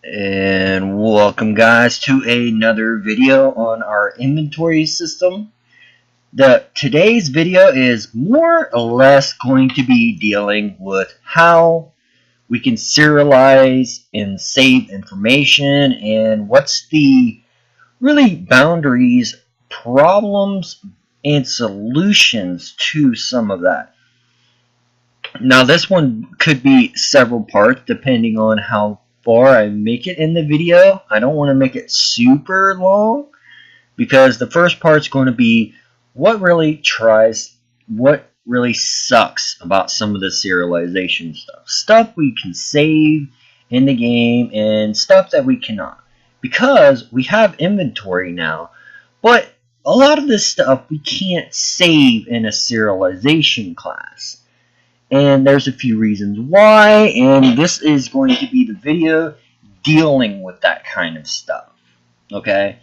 And welcome guys to another video on our inventory system. Today's video is more or less going to be dealing with how we can serialize and save information and what's the really boundaries, problems, and solutions to some of that. Now this one could be several parts depending on how far I make it in the video. I don't want to make it super long because the first part's going to be what really sucks about some of the serialization stuff. Stuff we can save in the game and stuff that we cannot. Because we have inventory now, but a lot of this stuff we can't save in a serialization class. And there's a few reasons why, and this is going to be the video dealing with that kind of stuff. Okay?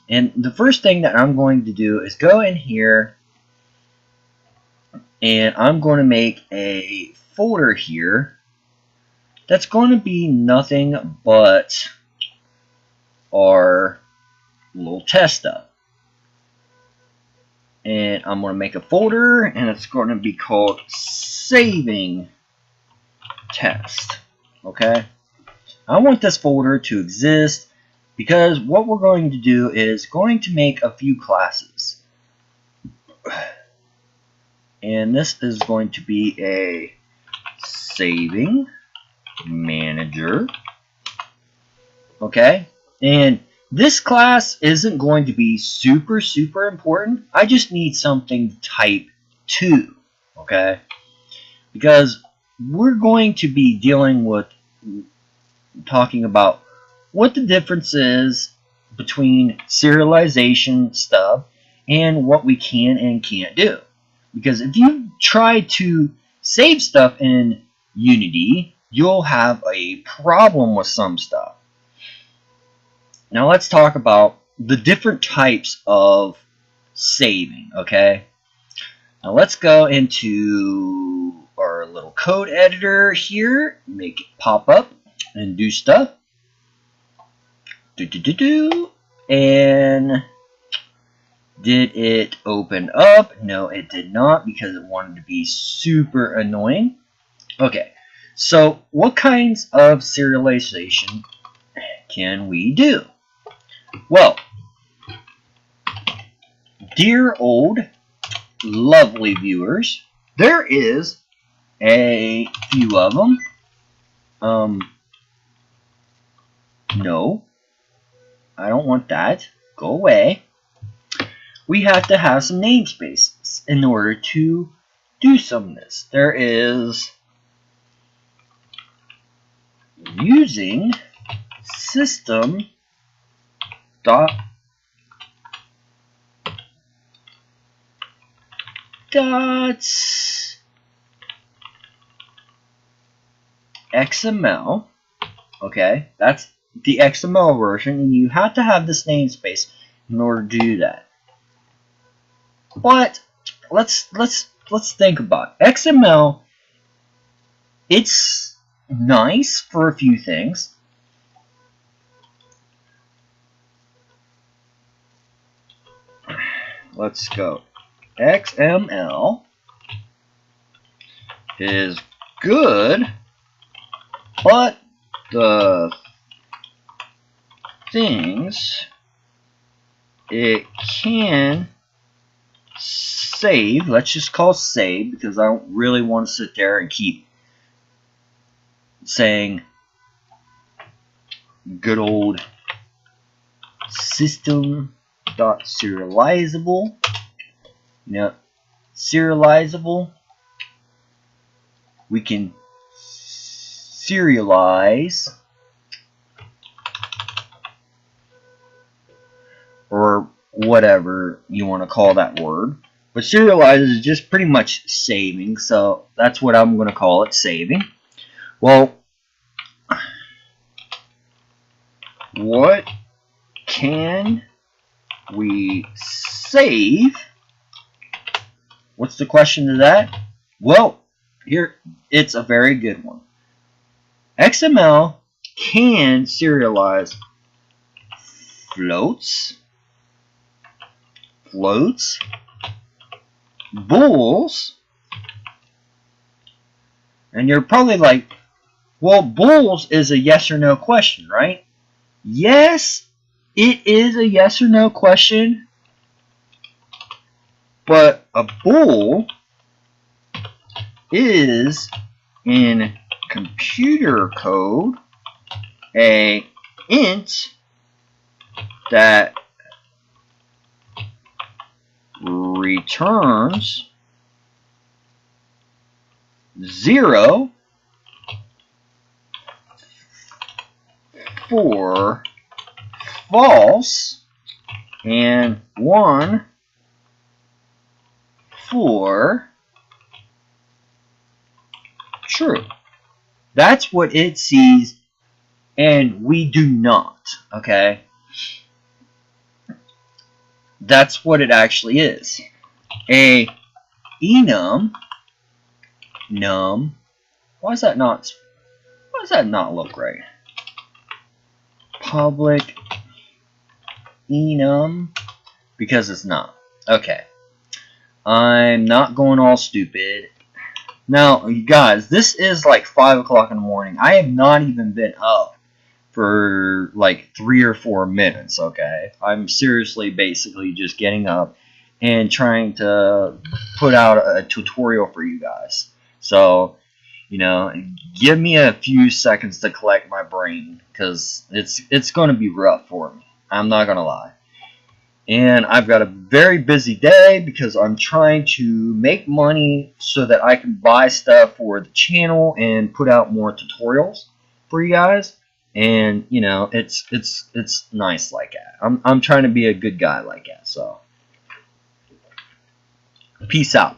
And the first thing that I'm going to do is go in here and I'm going to make a folder here that's going to be nothing but our little test stuff. And I'm going to make a folder and it's going to be called saving test. Okay, I want this folder to exist because what we're going to do is going to make a few classes, and this is going to be a saving manager. Okay, and this class isn't going to be super important. I just need something type 2. Okay, because we're going to be dealing with talking about what the difference is between serialization stuff and what we can and can't do. Because if you try to save stuff in Unity, you'll have a problem with some stuff. Now let's talk about the different types of saving, okay? Now let's go into our little code editor here, make it pop up and do stuff. And did it open up? No, it did not because it wanted to be super annoying. Okay, so what kinds of serialization can we do? Well, dear old lovely viewers, there is a few of them. No, I don't want that. Go away. We have to have some namespaces in order to do some of this. There is using system dot XML. Okay, that's the XML version, and you have to have this namespace in order to do that. But let's think about it. XML. It's nice for a few things. Let's go. XML is good, but the things it can save, let's just call save because I don't really want to sit there and keep saying good old system.serializable. Serializable. We can serialize or whatever you want to call that word. But serialize is just pretty much saving, so that's what I'm going to call it, saving. Well, what can we save? What's the question to that? Well, here it's a very good one. XML can serialize floats, bools, and you're probably like, well, bools is a yes or no question, right? Yes, it is a yes or no question, but a bool is in computer code a int that returns 0 for false and 1 for true. That's what it sees, and we do not, okay? That's what it actually is. A enum, why does that not look right? Public enum, because it's not. Okay. I'm not going all stupid. Now, you guys, this is like 5 o'clock in the morning. I have not even been up for like 3 or 4 minutes, okay? I'm seriously basically just getting up and trying to put out a tutorial for you guys. So, you know, give me a few seconds to collect my brain, because it's going to be rough for me. I'm not going to lie. And I've got a very busy day because I'm trying to make money so that I can buy stuff for the channel and put out more tutorials for you guys. And you know, it's nice like that. I'm trying to be a good guy like that. So peace out.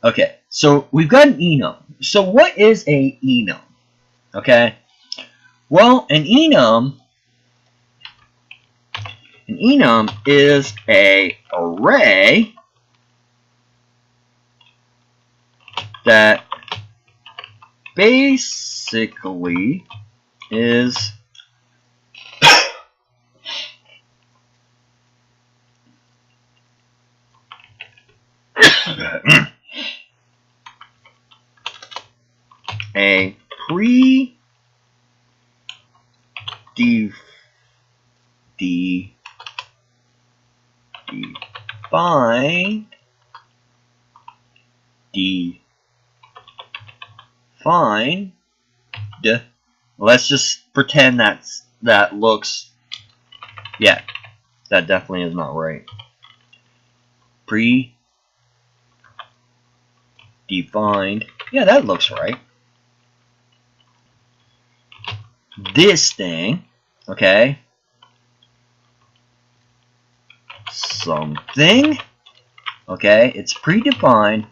Okay, so we've got an enum. So what is a enum? Okay, well, an enum is a array that basically is a defined, let's just pretend that looks, yeah, that definitely is not right. Predefined, yeah, that looks right. This thing, okay, something, okay, it's predefined,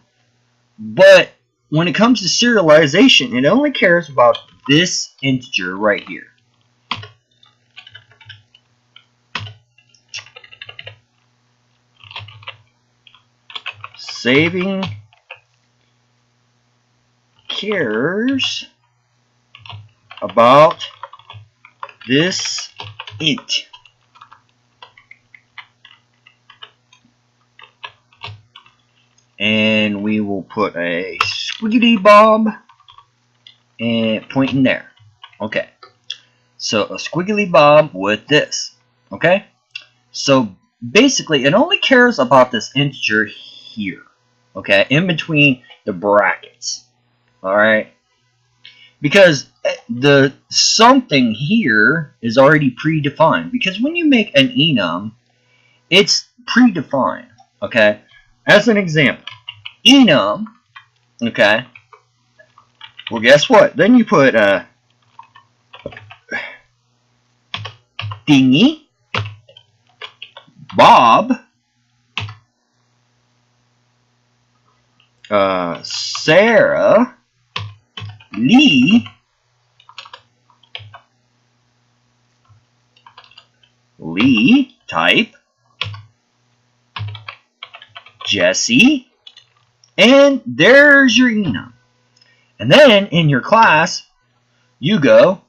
but when it comes to serialization, it only cares about this integer right here. Saving cares about this int. And we will put a squiggly bob and pointing there. Okay, so a squiggly bob with this. Okay, so basically it only cares about this integer here, okay, in between the brackets. Alright, because the something here is already predefined, because when you make an enum, it's predefined. Okay, as an example, enum, okay, well, guess what? Then you put a dingy, Bob, Sarah, Lee, type, Jesse, and there's your enum. And then in your class, you go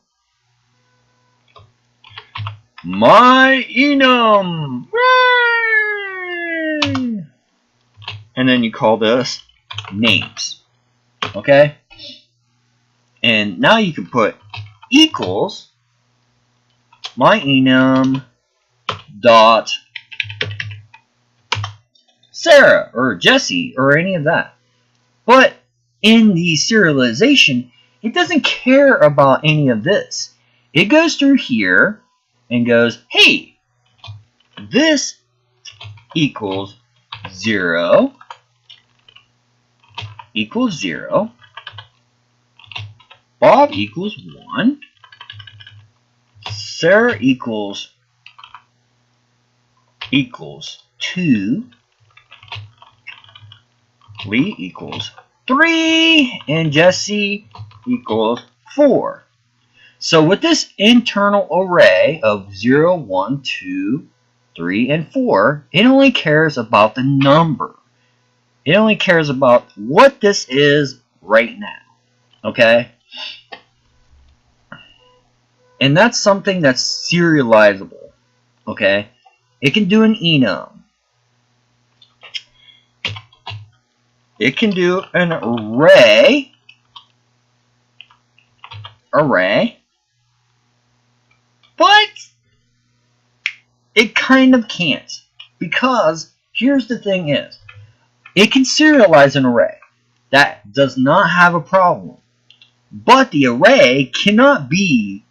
my enum. Whey! And then you call this names. Okay? And now you can put equals my enum dot Sarah or Jesse or any of that. But in the serialization, it doesn't care about any of this. It goes through here and goes, hey, this equals 0 equals 0. Bob equals 1. Sarah equals 2. Lee equals 3. And Jesse equals 4. So with this internal array of 0, 1, 2, 3, and 4, it only cares about the number. It only cares about what this is right now. Okay? And that's something that's serializable. Okay? It can do an enum. It can do an array. But it kind of can't. Because here's the thing is, it can serialize an array. That does not have a problem. But the array cannot be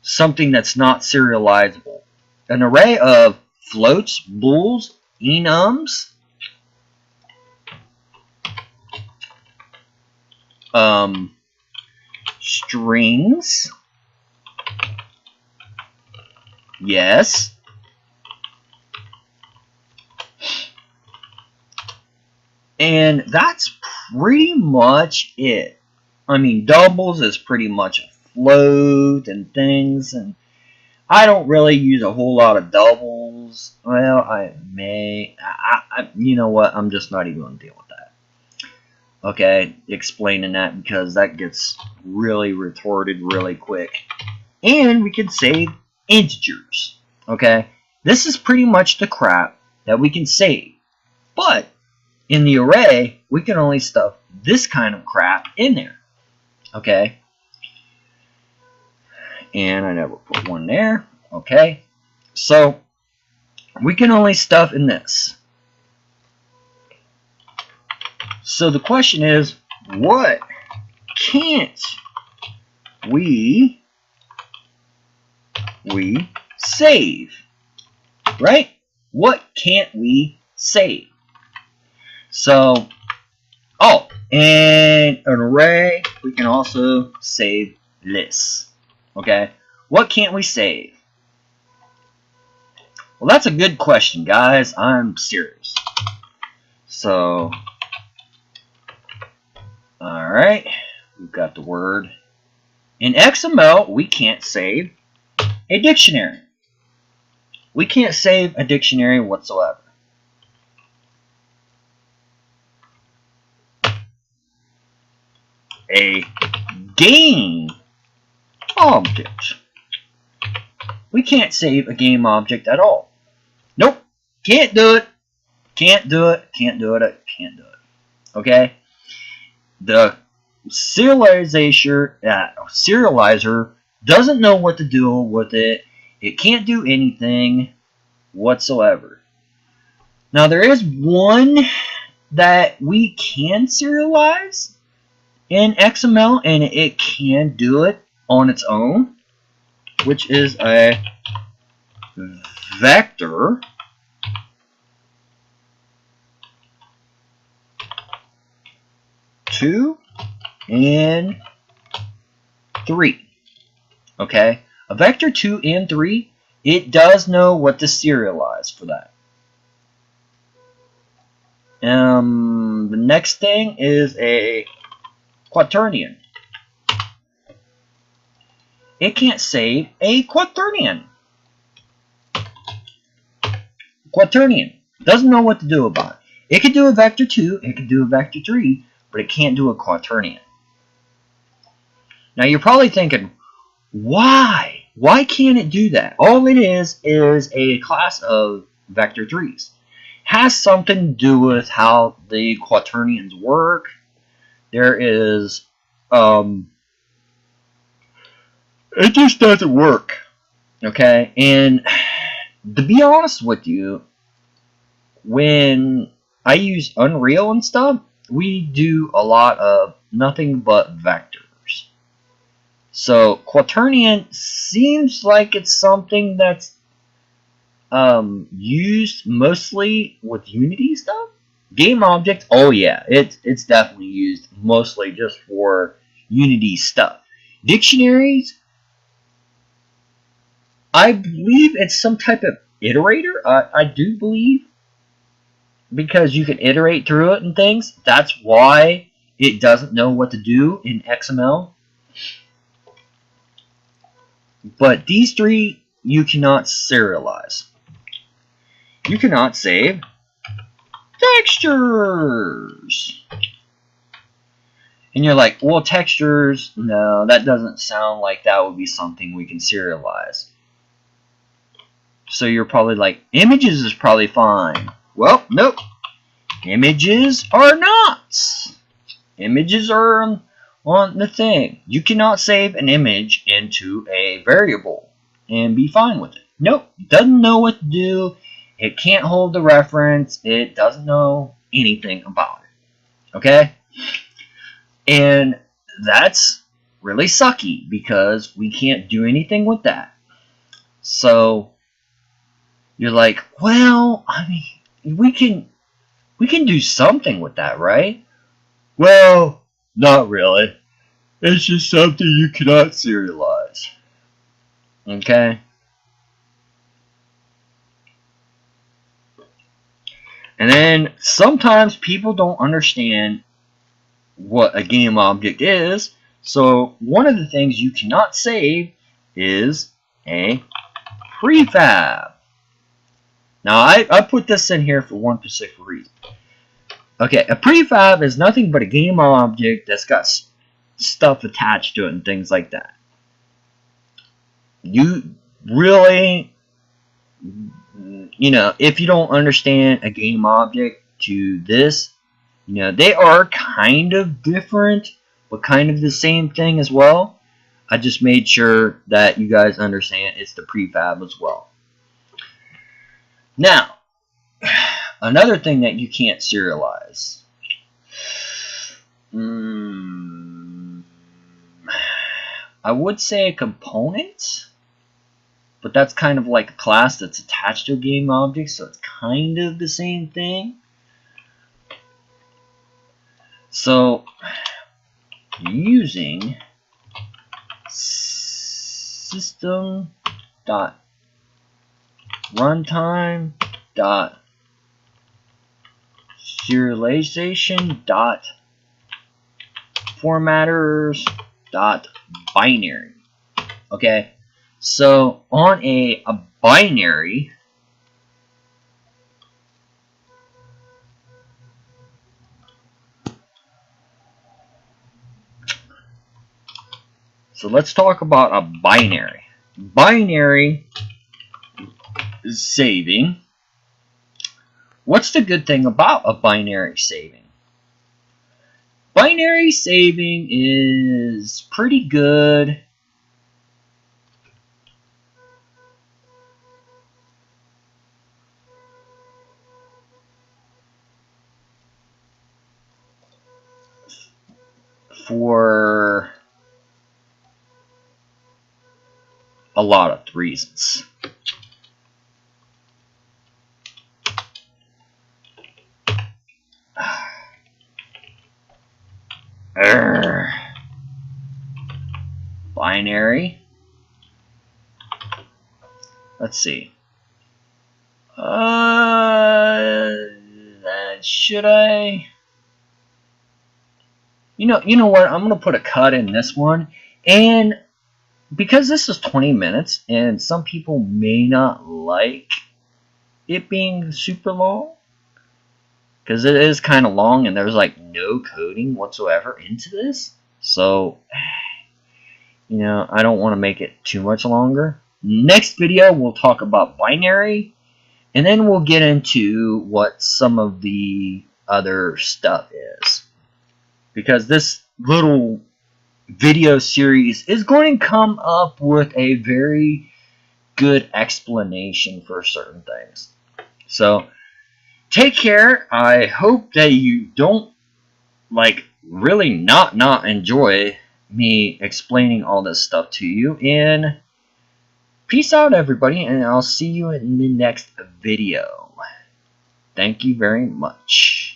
something that's not serializable. An array of floats, bools, enums, strings, yes, and that's pretty much it. I mean, doubles is pretty much a float and things, and I don't really use a whole lot of doubles. Well, I may. You know what? I'm just not even going to deal with that. Okay, explaining that because that gets really retorted really quick. And we can save integers. Okay, this is pretty much the crap that we can save. But in the array, we can only stuff this kind of crap in there. Okay. And I never put one there. Okay. So we can only stuff in this. So the question is, what can't we save? Right? What can't we save? So, oh, and an array, we can also save lists. Okay, what can't we save? Well, that's a good question, guys. I'm serious. So, alright, we've got the word. In XML, we can't save a dictionary. We can't save a dictionary whatsoever. A game object. We can't save a game object at all. Nope. Can't do it. Can't do it. Can't do it. Can't do it. Okay? The serializer doesn't know what to do with it. It can't do anything whatsoever. Now there is one that we can serialize in XML, and it can do it on its own, which is a vector two and 3. Okay, a vector 2 and 3, it does know what to serialize for that. The next thing is a Quaternion. It can't save a Quaternion. Quaternion doesn't know what to do about it. It could do a vector 2, it could do a vector 3, but it can't do a Quaternion. Now you're probably thinking, why? Why can't it do that? All it is a class of vector 3s. Has something to do with how the quaternions work. There is, it just doesn't work. Okay, and to be honest with you, when I use Unreal and stuff, we do a lot of nothing but vectors. So Quaternion seems like it's something that's used mostly with Unity stuff. Game object, oh yeah, it's definitely used mostly just for Unity stuff. Dictionaries, I believe it's some type of iterator. I do believe, because you can iterate through it and things. That's why it doesn't know what to do in XML. But these three you cannot serialize. You cannot save textures. And you're like, well, textures, no, that doesn't sound like that would be something we can serialize. So you're probably like, images is probably fine. Well, nope. Images are not. Images are on the thing. You cannot save an image into a variable and be fine with it. Nope. It doesn't know what to do. It can't hold the reference. It doesn't know anything about it. Okay? And that's really sucky because we can't do anything with that. So you're like, well, I mean, we can do something with that, right? Well, not really. It's just something you cannot serialize. Okay? And then sometimes people don't understand what a game object is. So one of the things you cannot save is a prefab. Now I put this in here for one specific reason. Okay, a prefab is nothing but a game object that's got stuff attached to it and things like that. You really, if you don't understand a game object to this, they are kind of different, but kind of the same thing as well. I just made sure that you guys understand it's the prefab as well. Now, another thing that you can't serialize. I would say a component, but that's kind of like a class that's attached to a game object, so it's kind of the same thing. So, using system.runtime.serialization.formatters.binary. Okay, so on a binary, so let's talk about a binary. Binary saving. What's the good thing about a binary saving? Binary saving is pretty good for a lot of reasons. Binary. Let's see. Should I? You know what? I'm gonna put a cut in this one, and because this is 20 minutes, and some people may not like it being super long, because it is kind of long, and there's like no coding whatsoever into this. So You know, I don't want to make it too much longer. Next video, we'll talk about binary, and then we'll get into what some of the other stuff is. Because this little video series is going to come up with a very good explanation for certain things. So, take care. I hope that you don't really not enjoy me explaining all this stuff to you. And peace out, everybody, and I'll see you in the next video. Thank you very much.